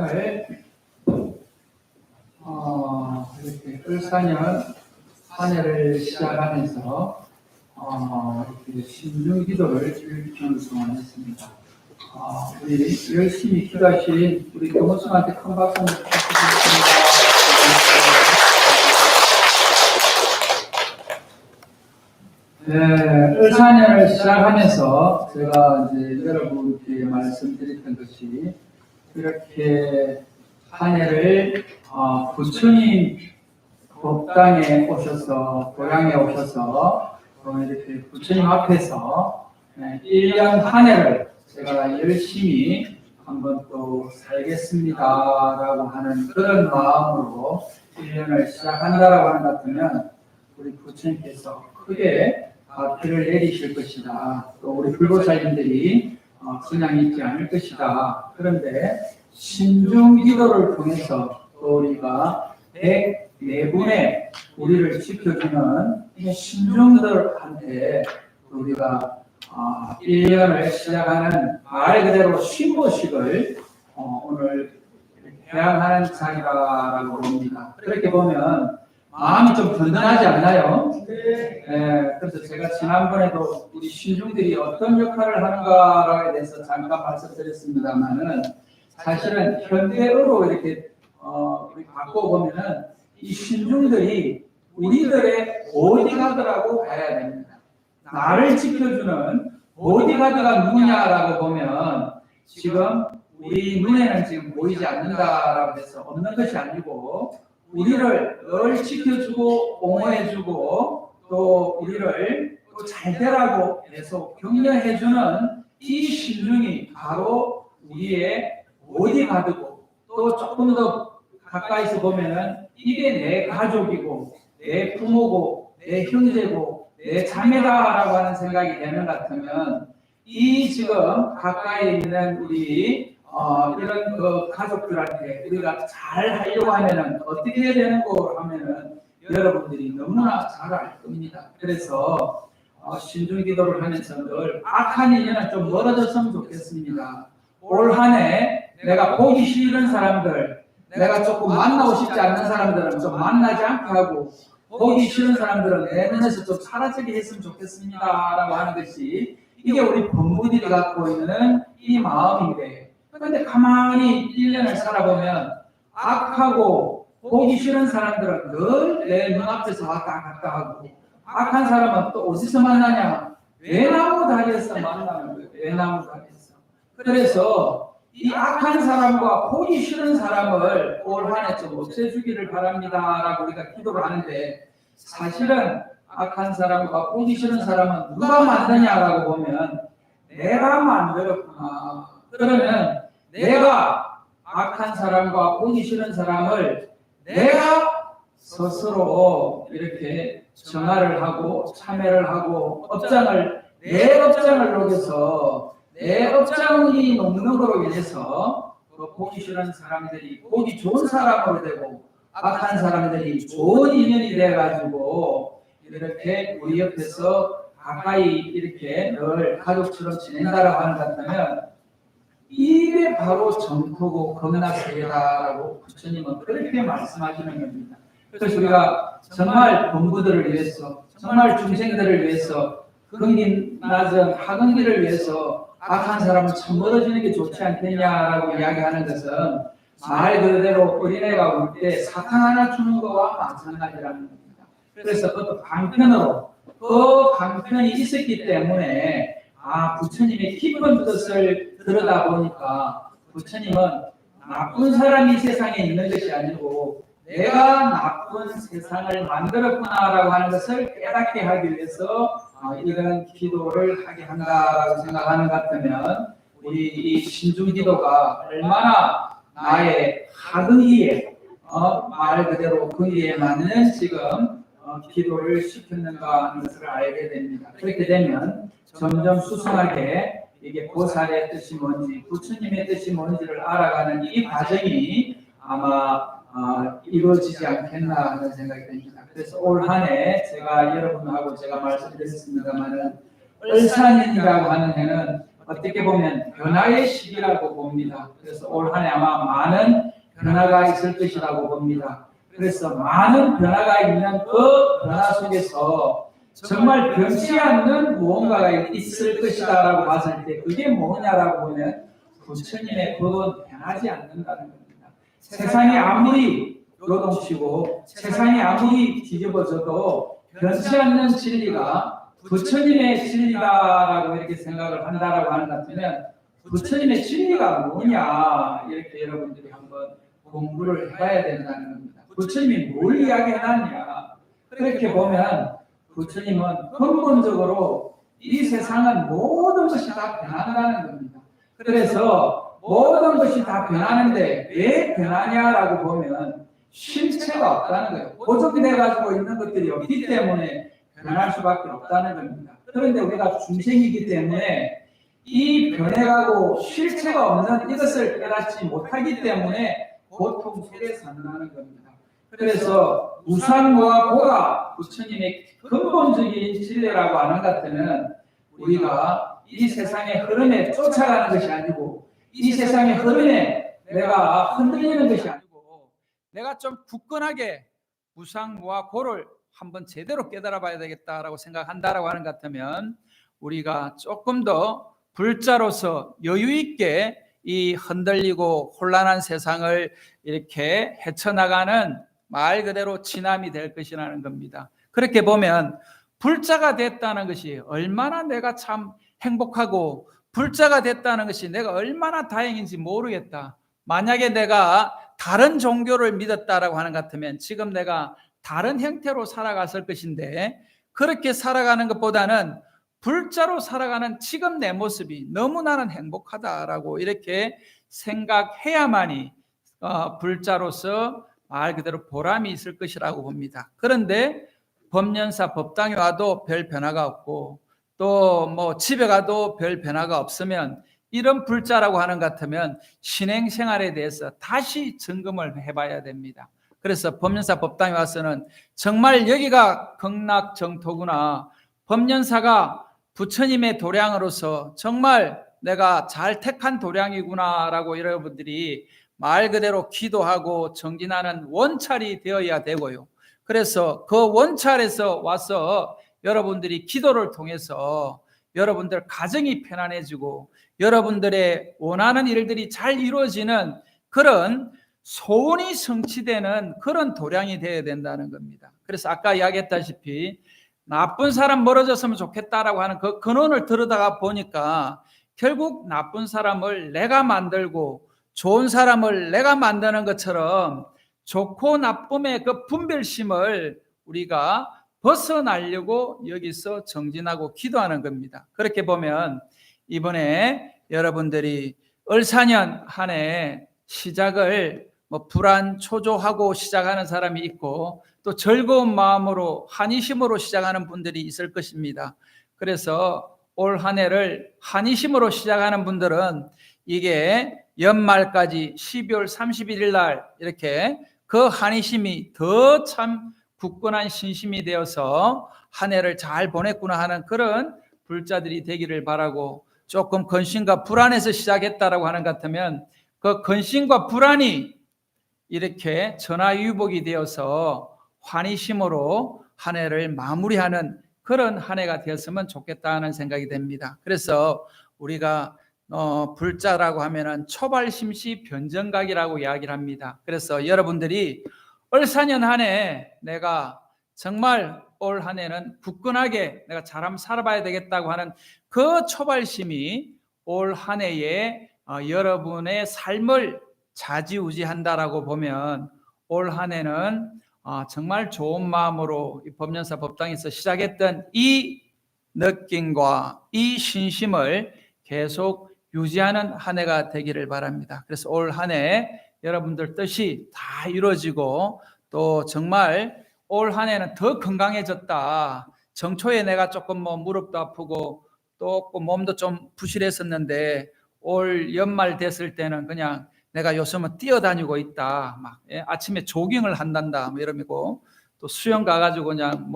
오늘 이렇게 을사년 한해를 시작하면서 이렇게 신중기도를 준수했습니다. 우리 열심히 기도하신 우리 교무님한테 큰 박수 한번 부탁드리겠습니다. 네, 을사년을 시작하면서 제가 이제 여러분께 말씀드렸던 것이 이렇게 한 해를 부처님 법당에 오셔서 고향에 오셔서 이렇게 부처님 앞에서 1년 한 해를 제가 열심히 한번 또 살겠습니다라고 하는 그런 마음으로 1년을 시작한다라고 하는 것 같으면 우리 부처님께서 크게 비를 내리실 것이다. 또 우리 불보살님들이 그냥 있지 않을 것이다. 그런데 신중기도를 통해서 또 우리가 104분의 우리를 지켜주는 신중들한테 우리가 1년을 시작하는 말 그대로 신보식을 오늘 회양하는 자리라고 봅니다. 그렇게 보면 마음이 좀 든든하지 않나요? 네. 그래서 제가 지난번에도 우리 신중들이 어떤 역할을 하는가에 대해서 잠깐 말씀드렸습니다만은 사실은 현대어로 이렇게 우리 바꿔보면은 이 신중들이 우리들의 보디가드라고 봐야 됩니다. 나를 지켜주는 보디가드가 누구냐라고 보면 지금 우리 눈에는 지금 보이지 않는다라고 해서 없는 것이 아니고 우리를 늘 지켜주고 옹호해주고 또 우리를 또 잘 되라고 계속 격려해주는 이 신중이 바로 우리의 보디가드고 또 조금 더 가까이서 보면은 이게 내 가족이고 내 부모고 내 형제고 내 자매다라고 하는 생각이 되는 것 같으면 이 지금 가까이 있는 우리 이런 그 가족들한테 우리가 잘 하려고 하면은 어떻게 해야 되는 거 하면은 여러분들이 너무나 잘 알 겁니다. 그래서 신중기도를 하면서 늘 악한 인연은 좀 멀어졌으면 좋겠습니다. 올 한 해 내가 보기 싫은 사람들, 내가 조금 만나고 싶지 않는 사람들은 좀 만나지 않게 하고 보기 싫은 사람들은 내 눈에서 좀 사라지게 했으면 좋겠습니다 라고 하는 것이 이게 우리 법무들이 갖고 있는 이 마음인데 그런데 가만히 1년을 살아보면 악하고 보기 싫은 사람들은 늘 내 눈앞에서 왔다 갔다 하고 악한 사람은 또 어디서 만나냐? 외나무 다리에서 만나는 거예요. 외나무 다리에서. 그래서 이 악한 사람과 보기 싫은 사람을 올 한 해 좀 없애주기를 바랍니다 라고 우리가 기도를 하는데 사실은 악한 사람과 보기 싫은 사람은 누가 만드냐라고 보면 내가 만들었구나. 그러면 내가 악한 사람과 보기 싫은 사람을 내가 스스로 이렇게 정화를 하고 참회를 하고 내 업장을 녹여서 내 업장이 녹는 거로 인해서 보기 싫은 사람들이 보기 좋은 사람으로 되고 악한 사람들이 좋은 인연이 돼가지고 이렇게 우리 옆에서 가까이 이렇게 늘 가족처럼 지낸다라고 하는 것 같다면 이게 바로 정토고 겁나세계다라고 부처님은 그렇게 말씀하시는 겁니다. 그래서 우리가 정말 본부들을 위해서 정말 중생들을 위해서 근기 낮은 하근기를 위해서 악한 사람은 참 멀어지는 게 좋지 않겠냐라고 이야기하는 것은 말 그대로 어린애가 울 때 사탕 하나 주는 거와 마찬가지라는 겁니다. 그래서 그것도 방편으로 그 방편이 있었기 때문에 부처님의 깊은 뜻을 들여다보니까 부처님은 나쁜 사람이 세상에 있는 것이 아니고 내가 나쁜 세상을 만들었구나라고 하는 것을 깨닫게 하기 위해서 이런 기도를 하게 한다라고 생각하는 것 같으면 우리 이 신중기도가 얼마나 나의 하근기에 말 그대로 근기에 맞는 지금 기도를 시켰는가 하는 것을 알게 됩니다. 그렇게 되면 점점 수승하게 이게 보살의 뜻이 뭔지 부처님의 뜻이 뭔지를 알아가는 이 과정이 아마 이루어지지 않겠나 하는 생각이 듭니다. 그래서 올 한 해 제가 여러분하고 제가 말씀드렸습니다만은 을사년이라고 하는 해는 어떻게 보면 변화의 시기라고 봅니다. 그래서 올 한 해 아마 많은 변화가 있을 것이라고 봅니다. 그래서 많은 변화가 있는 그 변화 속에서 정말 변치 않는 무언가가 있을 것이다라고 봤을 때 그게 뭐냐라고 보면 부처님의 법은 변하지 않는다는 겁니다. 세상이 아무리 요동치고 세상이 아무리 뒤집어져도 변치 않는 진리가 부처님의 진리다라고 이렇게 생각을 한다라고 하는 것 같으면 부처님의 진리가 뭐냐 이렇게 여러분들이 한번 공부를 해봐야 된다는 겁니다. 부처님이 뭘 이야기하느냐 그렇게 보면 부처님은 근본적으로 이 세상은 모든 것이 다 변한다는 겁니다. 그래서 모든 것이 다 변하는데 왜 변하냐라고 보면 실체가 없다는 거예요. 고정이 돼가지고 있는 것들이 없기 때문에 변할 수밖에 없다는 겁니다. 그런데 우리가 중생이기 때문에 이 변해가고 실체가 없는 이것을 깨닫지 못하기 때문에 고통 속에 산다는 겁니다. 그래서 무상무와 고가 부처님의 근본적인 진리라고 하는 것 같으면 우리가 이 세상의 흐름에 쫓아가는 것이 아니고 이 세상의 흐름에 내가 흔들리는 것이 아니고 내가 좀 굳건하게 무상무와 고를 한번 제대로 깨달아 봐야 되겠다라고 생각한다라고 하는 것 같으면 우리가 조금 더 불자로서 여유 있게 이 흔들리고 혼란한 세상을 이렇게 헤쳐나가는 말 그대로 진함이 될 것이라는 겁니다. 그렇게 보면 불자가 됐다는 것이 얼마나 내가 참 행복하고 불자가 됐다는 것이 내가 얼마나 다행인지 모르겠다. 만약에 내가 다른 종교를 믿었다라고 하는 것 같으면 지금 내가 다른 형태로 살아갔을 것인데 그렇게 살아가는 것보다는 불자로 살아가는 지금 내 모습이 너무 나는 행복하다라고 이렇게 생각해야만이 불자로서 말 그대로 보람이 있을 것이라고 봅니다. 그런데 법연사 법당에 와도 별 변화가 없고 또 뭐 집에 가도 별 변화가 없으면 이런 불자라고 하는 것 같으면 신행생활에 대해서 다시 점검을 해봐야 됩니다. 그래서 법연사 법당에 와서는 정말 여기가 극락정토구나, 법연사가 부처님의 도량으로서 정말 내가 잘 택한 도량이구나라고 여러분들이 말 그대로 기도하고 정진하는 원찰이 되어야 되고요. 그래서 그 원찰에서 와서 여러분들이 기도를 통해서 여러분들 가정이 편안해지고 여러분들의 원하는 일들이 잘 이루어지는 그런 소원이 성취되는 그런 도량이 되어야 된다는 겁니다. 그래서 아까 이야기했다시피 나쁜 사람 멀어졌으면 좋겠다라고 하는 그 근원을 들여다가 보니까 결국 나쁜 사람을 내가 만들고 좋은 사람을 내가 만드는 것처럼 좋고 나쁨의 그 분별심을 우리가 벗어나려고 여기서 정진하고 기도하는 겁니다. 그렇게 보면 이번에 여러분들이 을사년 한 해 시작을 불안 초조하고 시작하는 사람이 있고 또 즐거운 마음으로 한의심으로 시작하는 분들이 있을 것입니다. 그래서 올 한 해를 한의심으로 시작하는 분들은 이게 연말까지 12월 31일 날 이렇게 그 한의심이 더 참 굳건한 신심이 되어서 한 해를 잘 보냈구나 하는 그런 불자들이 되기를 바라고, 조금 근심과 불안에서 시작했다라고 하는 것 같으면 그 근심과 불안이 이렇게 전화위복이 되어서 환희심으로 한 해를 마무리하는 그런 한 해가 되었으면 좋겠다는 생각이 됩니다. 그래서 우리가 불자라고 하면은 초발심시 변정각이라고 이야기를 합니다. 그래서 여러분들이 을사년 한 해 내가 정말 올 한 해는 굳건하게 내가 잘 한번 살아봐야 되겠다고 하는 그 초발심이 올 한 해에 여러분의 삶을 좌지우지한다라고 보면 올 한 해는 정말 좋은 마음으로 이 법연사 법당에서 시작했던 이 느낌과 이 신심을 계속 유지하는 한 해가 되기를 바랍니다. 그래서 올 한 해 여러분들 뜻이 다 이루어지고 또 정말 올 한 해는 더 건강해졌다. 정초에 내가 조금 무릎도 아프고 또 몸도 좀 부실했었는데 올 연말 됐을 때는 그냥 내가 요즘은 뛰어다니고 있다. 막 아침에 조깅을 한단다. 이러고 또 수영 가가지고 그냥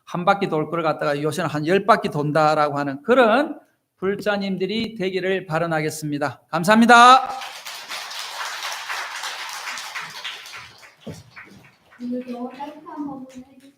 한 바퀴 돌 걸 갖다가 요새는 한 10바퀴 돈다라고 하는 그런 불자님들이 되기를 바라겠습니다. 감사합니다. 오늘도 따뜻한 법을 해주세요.